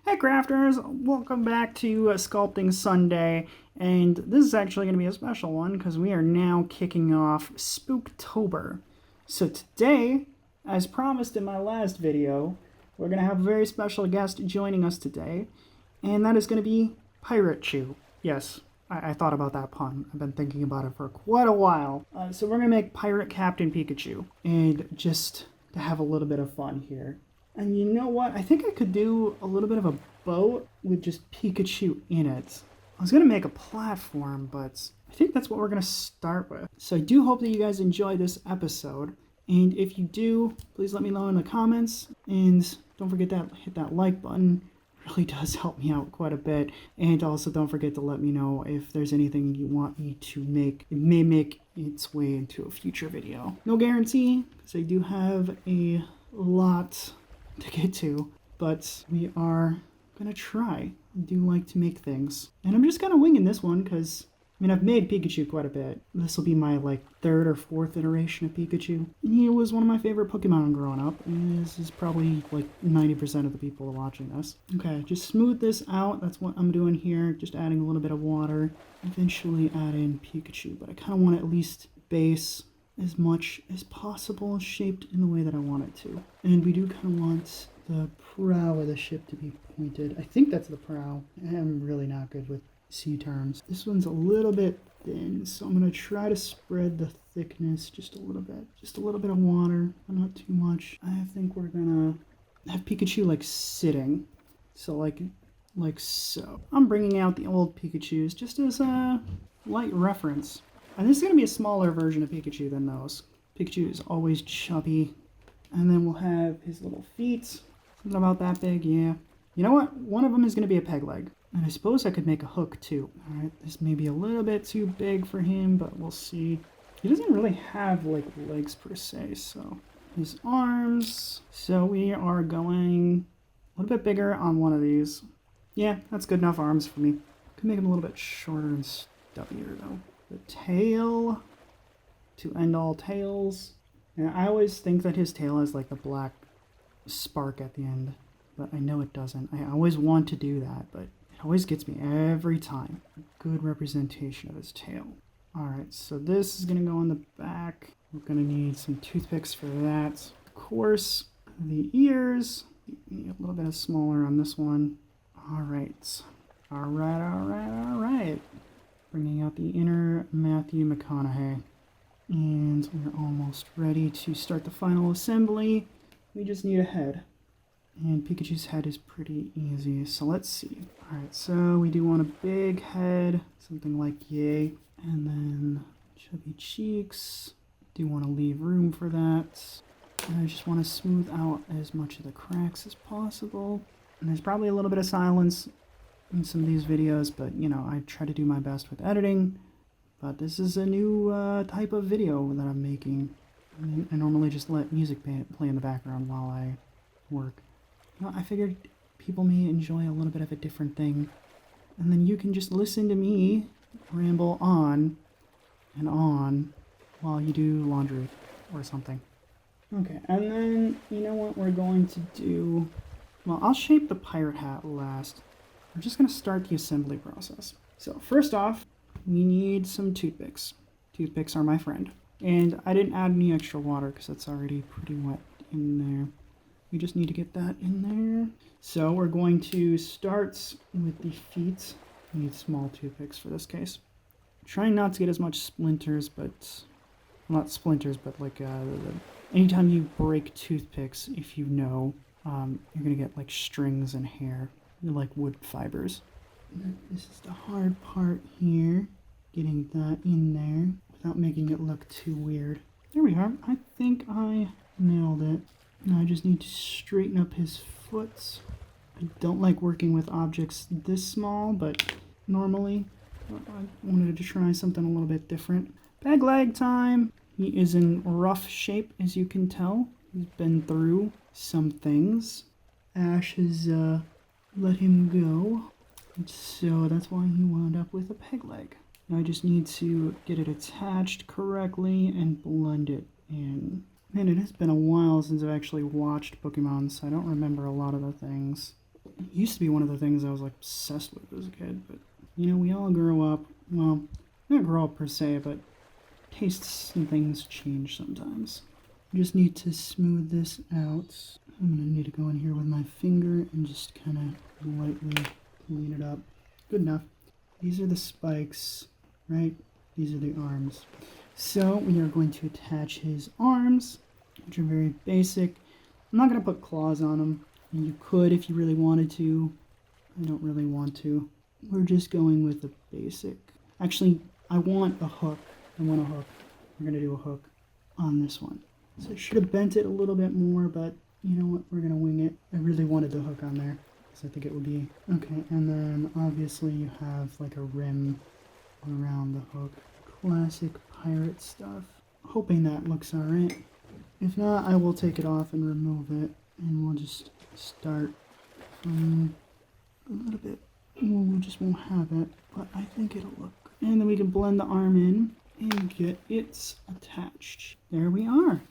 Hey crafters, welcome back to Sculpting Sunday, and this is actually going to be a special one because we are now kicking off Spooktober. So today, as promised in my last video, we're going to have a very special guest joining us today, and that is going to be Pirate Chew. Yes, I thought about that pun. I've been thinking about it for quite a while. So we're going to make Pirate Captain Pikachu, and just to have a little bit of fun here. And you know what? I think I could do a little bit of a boat with just Pikachu in it. I was going to make a platform, but I think that's what we're going to start with. So I do hope that you guys enjoy this episode. And if you do, please let me know in the comments. And don't forget to hit that like button. It really does help me out quite a bit. And also don't forget to let me know if there's anything you want me to make. It may make its way into a future video. No guarantee, because I do have a lot to get to, but we are gonna try. I do like to make things, and I'm just kind of winging this one because I've made Pikachu quite a bit. This will be my third or fourth iteration of Pikachu. He was one of my favorite Pokemon growing up, and this is probably 90% of the people watching this. Okay, just smooth this out. That's what I'm doing here, just adding a little bit of water. Eventually add in Pikachu, but I kind of want to at least base as much as possible shaped in the way that I want it to. And we do kind of want the prow of the ship to be pointed. I think that's the prow. I'm really not good with sea terms. This one's a little bit thin, so I'm going to try to spread the thickness just a little bit. Just a little bit of water, but not too much. I think we're going to have Pikachu sitting. So like so. I'm bringing out the old Pikachus just as a light reference. And this is going to be a smaller version of Pikachu than those. Pikachu is always chubby. And then we'll have his little feet. Something about that big, yeah. You know what? One of them is going to be a peg leg. And I suppose I could make a hook too. Alright, this may be a little bit too big for him, but we'll see. He doesn't really have legs per se, so. His arms. So we are going a little bit bigger on one of these. Yeah, that's good enough arms for me. Could make him a little bit shorter and stubbier though. The tail, to end all tails. And I always think that his tail has the black spark at the end, but I know it doesn't. I always want to do that, but it always gets me every time. A good representation of his tail. Alright, so this is going to go on the back. We're going to need some toothpicks for that. Of course, the ears. A little bit smaller on this one. Alright. Alright. Bringing out the inner Matthew McConaughey. And we're almost ready to start the final assembly. We just need a head. And Pikachu's head is pretty easy, so let's see. Alright, so we do want a big head, something like yay. And then chubby cheeks. Do want to leave room for that. And I just want to smooth out as much of the cracks as possible. And there's probably a little bit of silence in some of these videos, but I try to do my best with editing. But this is a new type of video that I'm making. I normally just let music play in the background while I work. I figured people may enjoy a little bit of a different thing, and then you can just listen to me ramble on and on while you do laundry or something. Okay, and then you know what we're going to do? Well, I'll shape the pirate hat last. We're just going to start the assembly process. So first off, we need some toothpicks. Toothpicks are my friend. And I didn't add any extra water because that's already pretty wet in there. We just need to get that in there. So we're going to start with the feet. We need small toothpicks for this case. Trying not to get as much splinters, but... Well, not splinters, but anytime you break toothpicks, if you know, you're going to get strings and hair. Like wood fibers. This is the hard part here, getting that in there without making it look too weird. There we are. I think I nailed it. Now I just need to straighten up his foot. I don't like working with objects this small, but normally I wanted to try something a little bit different. Peg leg time. He is in rough shape, as you can tell. He's been through some things. Ash has let him go, so that's why he wound up with a peg leg. Now I just need to get it attached correctly and blend it in. Man, it has been a while since I've actually watched Pokémon, so I don't remember a lot of the things. It used to be one of the things I was like obsessed with as a kid, but you know, we all grow up. Well, not grow up per se, but tastes and things change sometimes. You just need to smooth this out. I'm gonna need to go in here with my finger and just kind of lightly clean it up. Good enough. These are the spikes, right? These are the arms. So we are going to attach his arms, which are very basic. I'm not gonna put claws on them. You could if you really wanted to. I don't really want to. We're just going with the basic. Actually, I want a hook. I want a hook. We're gonna do a hook on this one. So I should have bent it a little bit more, but you know what? We're gonna wing it. I really wanted the hook on there because I think it would be okay. And then obviously you have like a rim around the hook. Classic pirate stuff. Hoping that looks alright. If not, I will take it off and remove it, and we'll just start from a little bit. We just won't have it, but I think it'll look. And then we can blend the arm in and get it attached. There we are.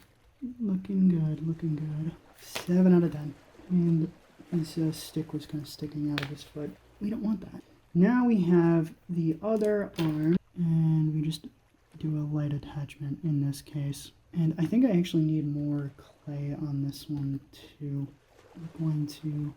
Looking good, looking good. 7 out of 10. And his stick was kind of sticking out of his foot. We don't want that. Now we have the other arm, and we just do a light attachment in this case. And I think I actually need more clay on this one too. I'm going to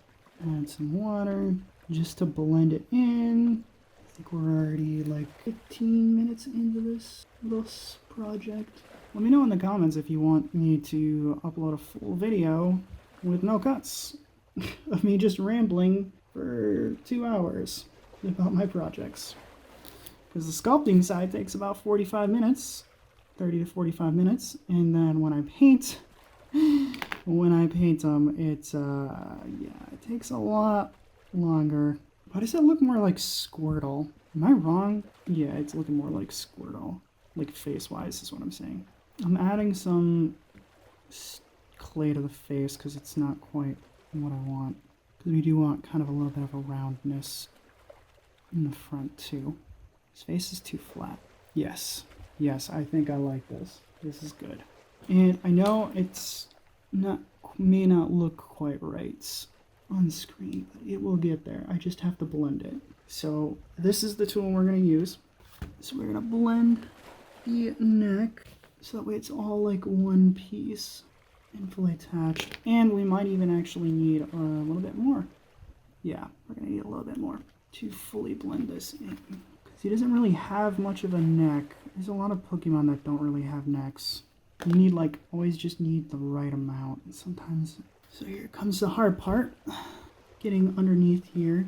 add some water just to blend it in. I think we're already like 15 minutes into this little project. Let me know in the comments if you want me to upload a full video with no cuts of me just rambling for 2 hours about my projects. Because the sculpting side takes about 45 minutes, 30 to 45 minutes, and then when I paint them, it takes a lot longer. Why does that look more like Squirtle? Am I wrong? Yeah, it's looking more like Squirtle. Like face-wise is what I'm saying. I'm adding some clay to the face because it's not quite what I want. Because we do want kind of a little bit of a roundness in the front too. His face is too flat. Yes, I think I like this. This is good. And I know it's may not look quite right on screen, but it will get there. I just have to blend it. So this is the tool we're going to use. So we're going to blend the neck so that way it's all like one piece and fully attached. And we might even actually need a little bit more. Yeah, we're going to need a little bit more to fully blend this in. Because he doesn't really have much of a neck. There's a lot of Pokemon that don't really have necks. You need like, always just need the right amount. And sometimes, so here comes the hard part. Getting underneath here.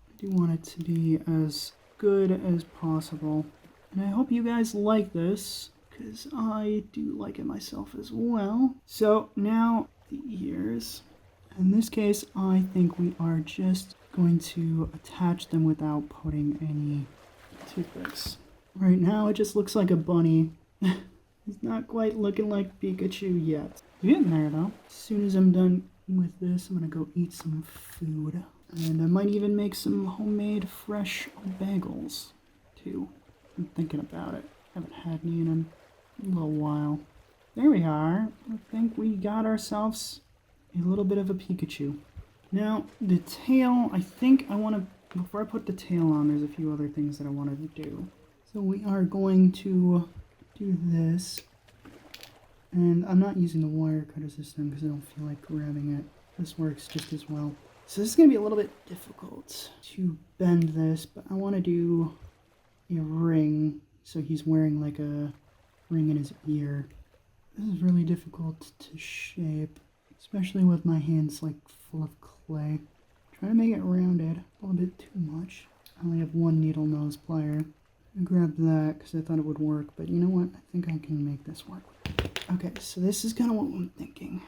I do want it to be as good as possible. And I hope you guys like this, because I do like it myself as well. So now the ears. In this case, I think we are just going to attach them without putting any toothpicks. Right now, it just looks like a bunny. It's not quite looking like Pikachu yet. We're getting there though. As soon as I'm done with this, I'm gonna go eat some food. And I might even make some homemade fresh bagels too. I'm thinking about it. Haven't had any in a little while. There we are. I think we got ourselves a little bit of a Pikachu. Now, the tail, I think I want to, before I put the tail on, there's a few other things that I wanted to do. So we are going to do this. And I'm not using the wire cutter system because I don't feel like grabbing it. This works just as well. So this is going to be a little bit difficult to bend this, but I want to do a ring. So he's wearing like a ring in his ear. This is really difficult to shape, especially with my hands like full of clay. Try to make it rounded, a little bit too much. I only have one needle nose plier. I grabbed that because I thought it would work, but you know what? I think I can make this work. Okay, so this is kind of what I'm thinking.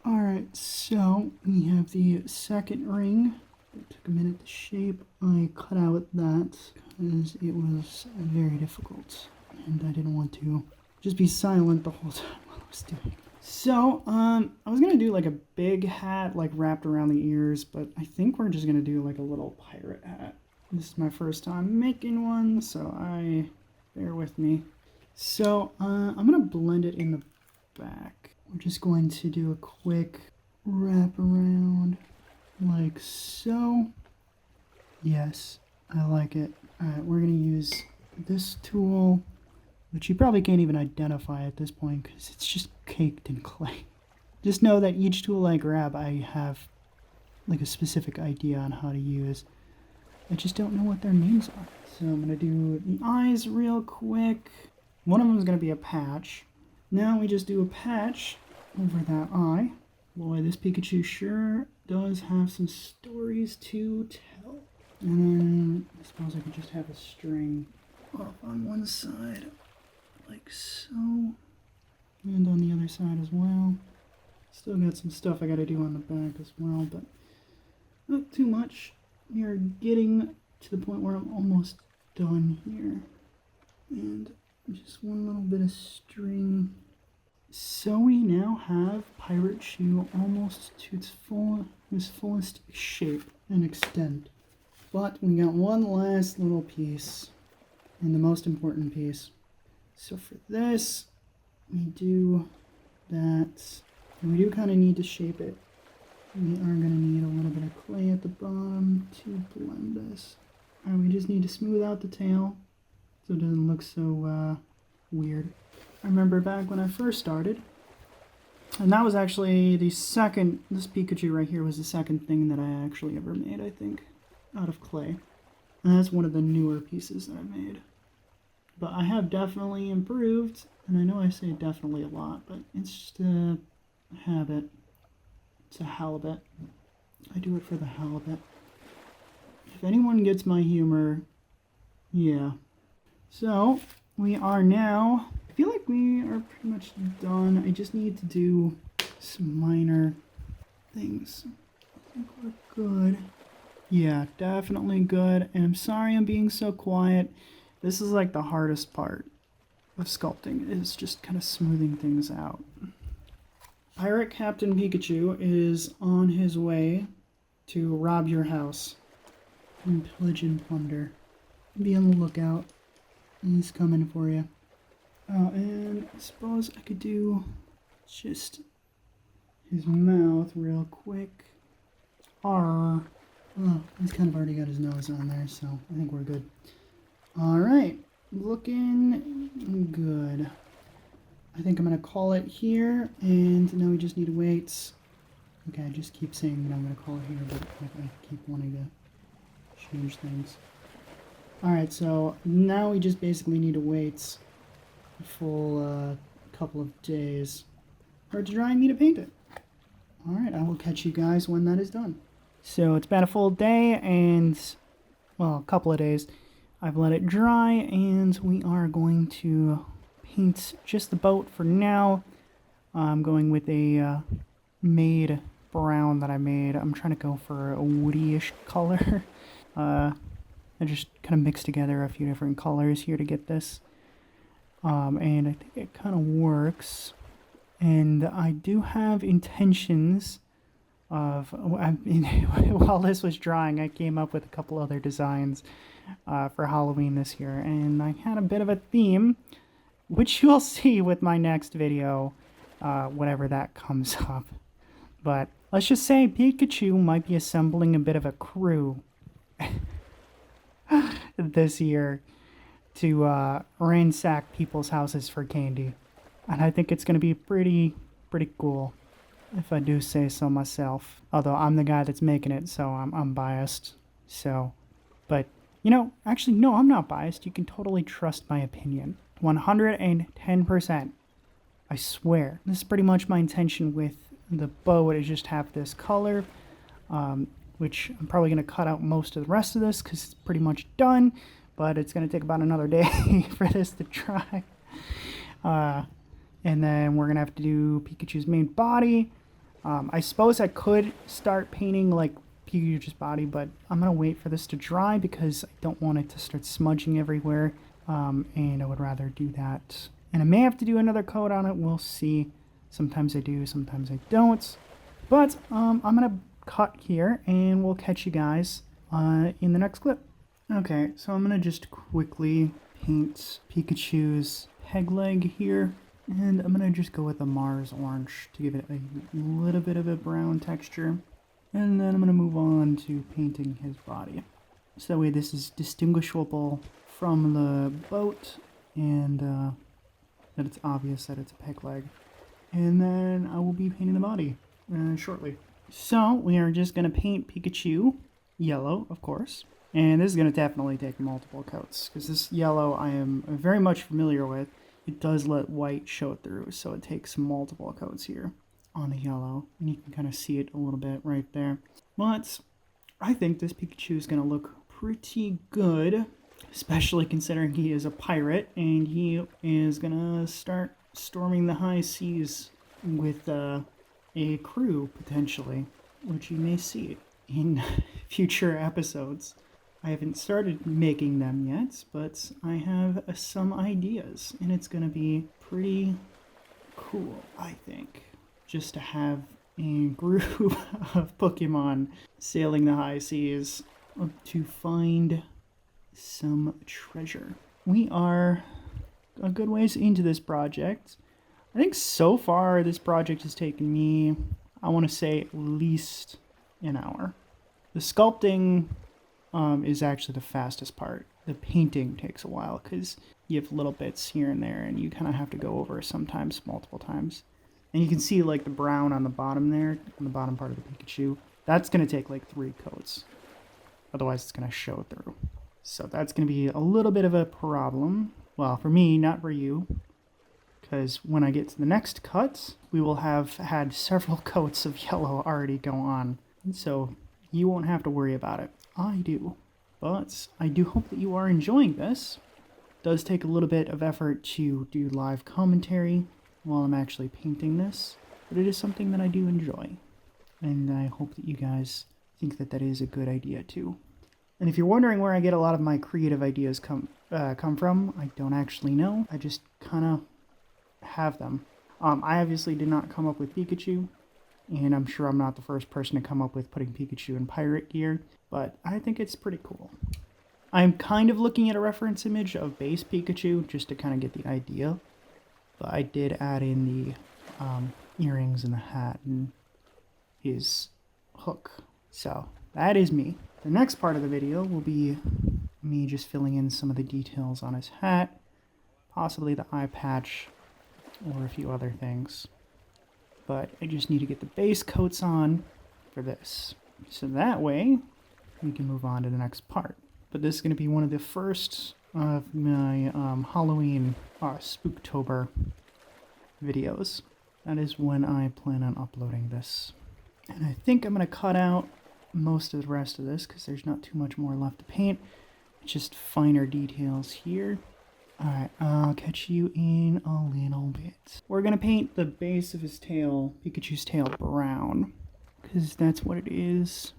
Alright, so we have the second ring. It took a minute to shape. I cut out that because it was very difficult and I didn't want to just be silent the whole time while I was doing it. So, I was going to do like a big hat like wrapped around the ears, but I think we're just going to do like a little pirate hat. This is my first time making one, so bear with me. So, I'm going to blend it in the back. We're just going to do a quick wrap around like so. Yes, I like it. Alright, we're going to use this tool, which you probably can't even identify at this point because it's just caked in clay. Just know that each tool I grab, I have like a specific idea on how to use. I just don't know what their names are. So I'm going to do the eyes real quick. One of them is going to be a patch. Now we just do a patch over that eye. Boy, this Pikachu sure does have some stories to tell. And then I suppose I could just have a string off on one side, like so. And on the other side as well. Still got some stuff I gotta do on the back as well, but not too much. We are getting to the point where I'm almost done here. And just one little bit of string. So we now have Pirate Shoe almost to its fullest shape and extent. But we got one last little piece, and the most important piece. So for this, we do that. And we do kind of need to shape it. We are going to need a little bit of clay at the bottom to blend this. And we just need to smooth out the tail so it doesn't look so weird. I remember back when I first started, and that was actually the second, this Pikachu right here was the second thing that I actually ever made, I think, out of clay. And that's one of the newer pieces that I made. But I have definitely improved, and I know I say definitely a lot, but it's just a habit. It's a halibut. I do it for the halibut. If anyone gets my humor, yeah. So, we are now, I feel like we are pretty much done. I just need to do some minor things. I think we're good. Yeah, definitely good. And I'm sorry I'm being so quiet. This is like the hardest part of sculpting, is just kind of smoothing things out. Pirate Captain Pikachu is on his way to rob your house and pillage and plunder. Be on the lookout. He's coming for you. Oh, and I suppose I could do just his mouth real quick. Arr. Oh, he's kind of already got his nose on there, so I think we're good. Alright, looking good. I think I'm going to call it here, and now we just need weights. Okay, I just keep saying that I'm going to call it here, but I keep wanting to change things. Alright, so now we just basically need to wait a full couple of days for it to dry and me to paint it. Alright, I will catch you guys when that is done. So it's been a full day and, well, a couple of days. I've let it dry and we are going to paint just the boat for now. I'm going with a made brown that I made. I'm trying to go for a woody-ish color. I just kind of mixed together a few different colors here to get this. And I think it kind of works. And I do have intentions of, while this was drying, I came up with a couple other designs for Halloween this year. And I had a bit of a theme, which you'll see with my next video, whenever that comes up. But let's just say Pikachu might be assembling a bit of a crew this year to ransack people's houses for candy. And I think it's going to be pretty cool, if I do say so myself. Although I'm the guy that's making it, so I'm biased. So, but, you know, actually, no, I'm not biased. You can totally trust my opinion. 110%. I swear. This is pretty much my intention with the bow, is just have this color, which I'm probably going to cut out most of the rest of this because it's pretty much done, but it's going to take about another day for this to dry. And then we're going to have to do Pikachu's main body. I suppose I could start painting like Pikachu's body, but I'm going to wait for this to dry because I don't want it to start smudging everywhere. And I would rather do that. And I may have to do another coat on it. We'll see. Sometimes I do, sometimes I don't. But I'm going to cut here and we'll catch you guys in the next clip. Okay, so I'm going to just quickly paint Pikachu's peg leg here. And I'm going to just go with the Mars orange to give it a little bit of a brown texture. And then I'm going to move on to painting his body. So that way this is distinguishable from the boat, and that it's obvious that it's a peg leg. And then I will be painting the body shortly. So we are just going to paint Pikachu yellow, of course. And this is going to definitely take multiple coats, because this yellow I am very much familiar with. It does let white show through, so it takes multiple coats here on the yellow. And you can kind of see it a little bit right there. But I think this Pikachu is going to look pretty good, especially considering he is a pirate and he is going to start storming the high seas with a crew, potentially, which you may see in future episodes. I haven't started making them yet, but I have some ideas, and it's going to be pretty cool, I think, just to have a group of Pokemon sailing the high seas to find some treasure. We are a good ways into this project. I think so far this project has taken me, I want to say, at least an hour. The sculpting is actually the fastest part. The painting takes a while because you have little bits here and there, and you kind of have to go over sometimes multiple times. And you can see like the brown on the bottom there, on the bottom part of the Pikachu. That's going to take like 3 coats. Otherwise it's going to show through. So that's going to be a little bit of a problem. Well, for me, not for you. Because when I get to the next cut, we will have had several coats of yellow already go on. And so you won't have to worry about it. I do. But I do hope that you are enjoying this. It does take a little bit of effort to do live commentary while I'm actually painting this, but it is something that I do enjoy. And I hope that you guys think that that is a good idea too. And if you're wondering where I get a lot of my creative ideas come from, I don't actually know. I just kind of have them. I obviously did not come up with Pikachu, and I'm sure I'm not the first person to come up with putting Pikachu in pirate gear, but I think it's pretty cool. I'm kind of looking at a reference image of base Pikachu just to kind of get the idea, but I did add in the earrings and the hat and his hook. So that is me. The next part of the video will be me just filling in some of the details on his hat, possibly the eye patch, or a few other things. But I just need to get the base coats on for this. So that way, we can move on to the next part. But this is going to be one of the first of my Halloween Spooktober videos. That is when I plan on uploading this. And I think I'm going to cut out most of the rest of this because there's not too much more left to paint. It's just finer details here. Alright, I'll catch you in a little bit. We're going to paint the base of his tail, Pikachu's tail, brown. Because that's what it is.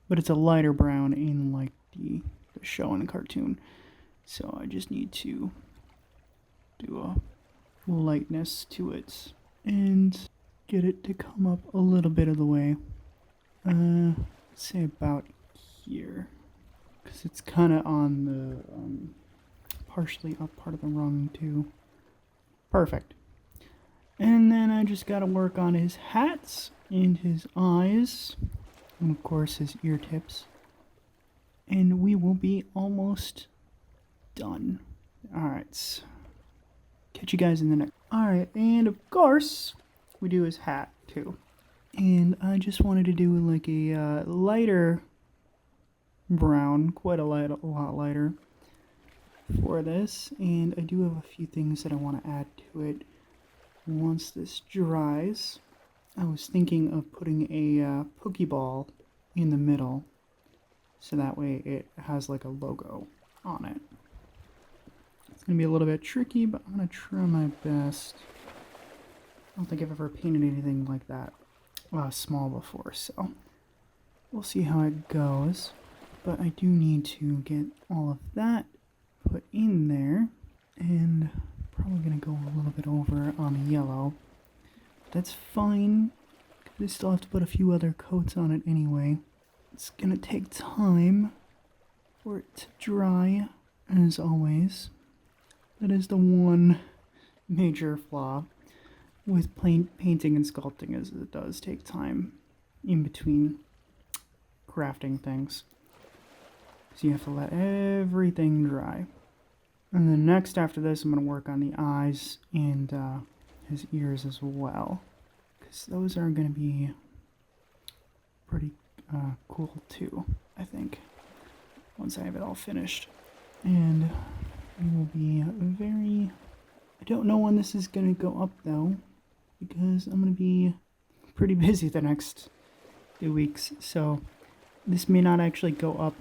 But it's a lighter brown in like the show in the cartoon. So I just need to do a lightness to it. And get it to come up a little bit of the way. Let's say about here. Because it's kind of on the partially up part of the rung too. Perfect. And then I just got to work on his hats and his eyes. And of course his ear tips. And we will be almost done. Alright. Catch you guys in the next. Alright, and of course we do his hat too. And I just wanted to do like a lighter brown, quite a lot lighter for this. And I do have a few things that I want to add to it once this dries. I was thinking of putting a Pokeball in the middle, so that way it has like a logo on it. It's going to be a little bit tricky, but I'm going to try my best. I don't think I've ever painted anything like that small before, so we'll see how it goes. But I do need to get all of that put in there, and probably going to go a little bit over on the yellow. That's fine, because I still have to put a few other coats on it anyway. It's going to take time for it to dry, as always. That is the one major flaw with painting and sculpting, is it does take time in between crafting things. So you have to let everything dry. And then next after this, I'm going to work on the eyes and his ears as well. Because those are going to be pretty cool too, I think, once I have it all finished. And it will be very... I don't know when this is going to go up though, because I'm going to be pretty busy the next 2 weeks. So this may not actually go up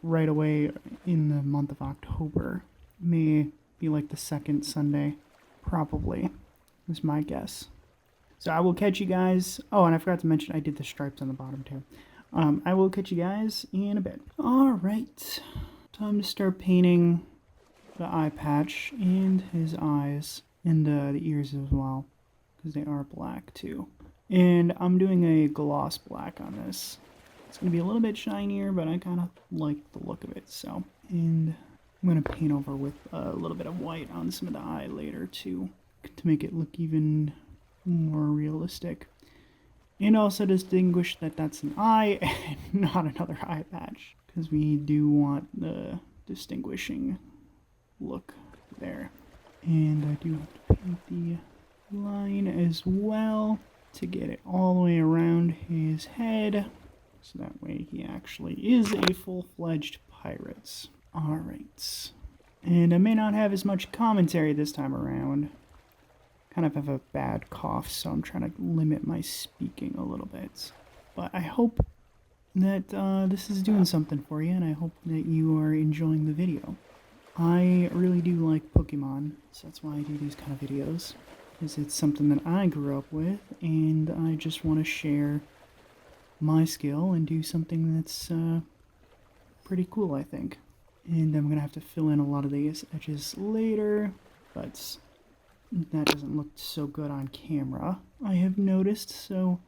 right away in the month of October. It may be like the second Sunday, probably, is my guess. So I will catch you guys. Oh, and I forgot to mention I did the stripes on the bottom too. I will catch you guys in a bit. All right, time to start painting the eye patch and his eyes and the ears as well, because they are black too. And I'm doing a gloss black on this. It's going to be a little bit shinier, but I kind of like the look of it. So, and I'm going to paint over with a little bit of white on some of the eye later too, to make it look even more realistic. And also distinguish that that's an eye and not another eye patch, because we do want the distinguishing look there. And I do have to paint the line as well to get it all the way around his head, so that way he actually is a full-fledged pirate. Alright, and I may not have as much commentary this time around. Kind of have a bad cough, so I'm trying to limit my speaking a little bit. But I hope that this is doing something for you, and I hope that you are enjoying the video. I really do like Pokemon, so that's why I do these kind of videos. Because it's something that I grew up with, and I just want to share my skill and do something that's pretty cool, I think. And I'm going to have to fill in a lot of these edges later, but that doesn't look so good on camera, I have noticed, so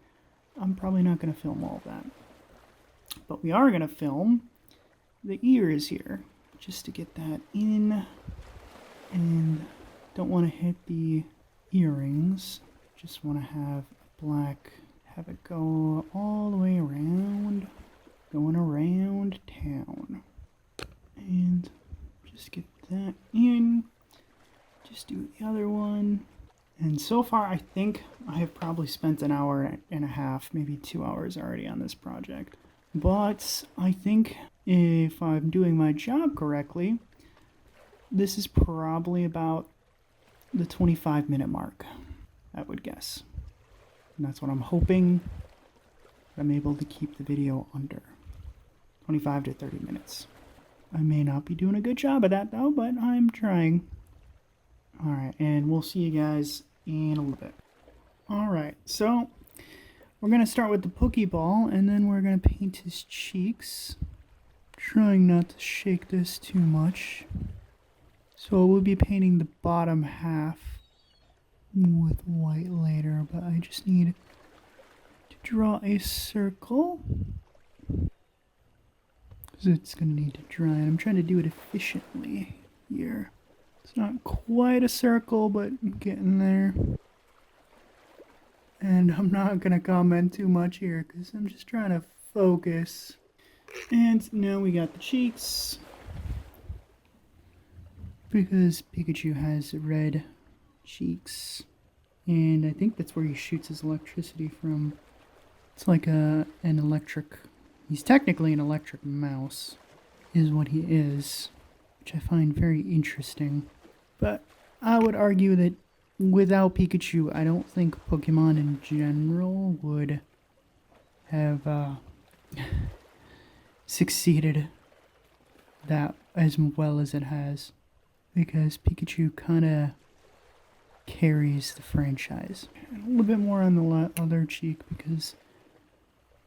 I'm probably not going to film all of that. But we are going to film the ears here, just to get that in, and don't want to hit the earrings, just want to have black, have it go all the way around, going around town, and just get that in. Just do the other one. And so far, I think I have probably spent an hour and a half, maybe 2 hours already on this project. But I think if I'm doing my job correctly, this is probably about the 25-minute mark, I would guess. And that's what I'm hoping. I'm able to keep the video under 25 to 30 minutes. I may not be doing a good job of that though, but I'm trying. Alright, and we'll see you guys in a little bit. Alright, so we're going to start with the Pokeball, and then we're going to paint his cheeks. Trying not to shake this too much. So we'll be painting the bottom half with white later, but I just need to draw a circle, because it's going to need to dry, and I'm trying to do it efficiently here. It's not quite a circle, but I'm getting there. And I'm not going to comment too much here, because I'm just trying to focus. And now we got the cheeks, because Pikachu has red cheeks, and I think that's where he shoots his electricity from. It's like an electric, he's technically an electric mouse, is what he is, which I find very interesting. But I would argue that without Pikachu, I don't think Pokemon in general would have succeeded that as well as it has, because Pikachu kind of carries the franchise. And a little bit more on the other cheek, because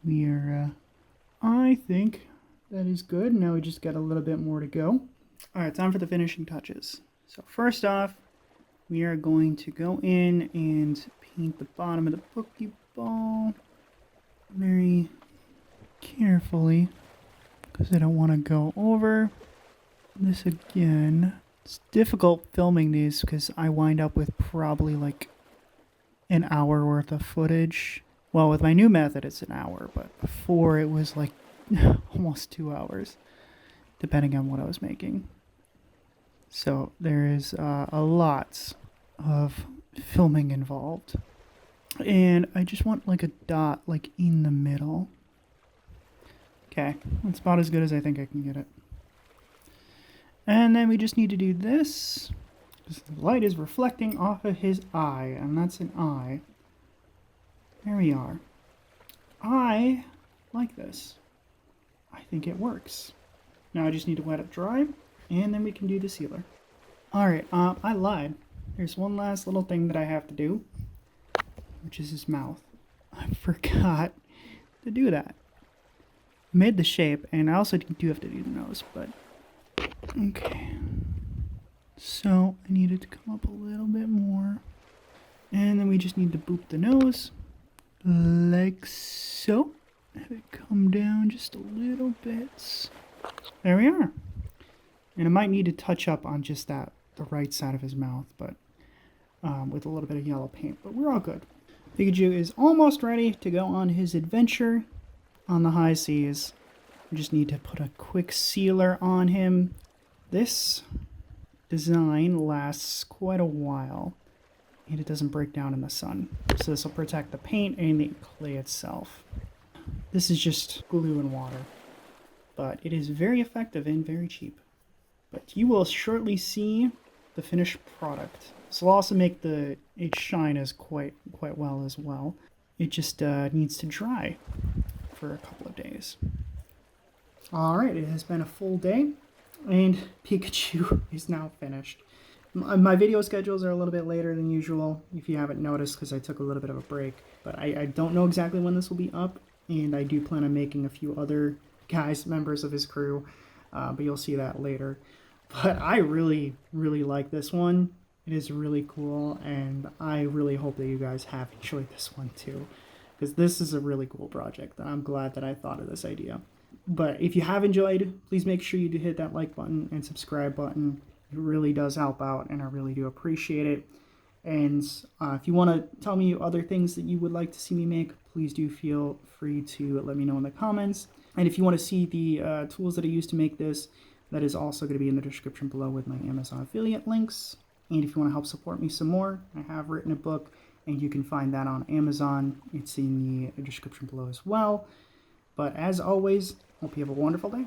we are, I think that is good. Now we just got a little bit more to go. Alright, time for the finishing touches. So first off, we are going to go in and paint the bottom of the Pokeball very carefully, because I don't want to go over this again. It's difficult filming these because I wind up with probably like an hour worth of footage. Well, with my new method it's an hour, but before it was like almost 2 hours, depending on what I was making. So there is a lot of filming involved. And I just want like a dot like in the middle. Okay, that's about as good as I think I can get it. And then we just need to do this. The light is reflecting off of his eye, and that's an eye. There we are. I like this. I think it works. Now I just need to let it dry, and then we can do the sealer. Alright, I lied. There's one last little thing that I have to do, which is his mouth. I forgot to do that. I made the shape, and I also do have to do the nose, but okay. So I need it to come up a little bit more. And then we just need to boop the nose like so. Have it come down just a little bit. There we are. And I might need to touch up on just that, the right side of his mouth, but with a little bit of yellow paint, but we're all good. Pikachu is almost ready to go on his adventure on the high seas. We just need to put a quick sealer on him. This design lasts quite a while, and it doesn't break down in the sun. So this will protect the paint and the clay itself. This is just glue and water, but it is very effective and very cheap. But you will shortly see the finished product. This will also make it shine as quite well as well. It just needs to dry for a couple of days. Alright, it has been a full day, and Pikachu is now finished. My video schedules are a little bit later than usual, if you haven't noticed, because I took a little bit of a break. But I don't know exactly when this will be up, and I do plan on making a few other members of his crew, but you'll see that later. But I really like this one. It is really cool, and I really hope that you guys have enjoyed this one too, because this is a really cool project, and I'm glad that I thought of this idea. But if you have enjoyed, please make sure you do hit that like button and subscribe button. It really does help out, and I really do appreciate it. And if you want to tell me other things that you would like to see me make, please do feel free to let me know in the comments. And if you want to see the tools that I use to make this, that is also going to be in the description below with my Amazon affiliate links. And if you want to help support me some more, I have written a book, and you can find that on Amazon. It's in the description below as well. But as always, hope you have a wonderful day.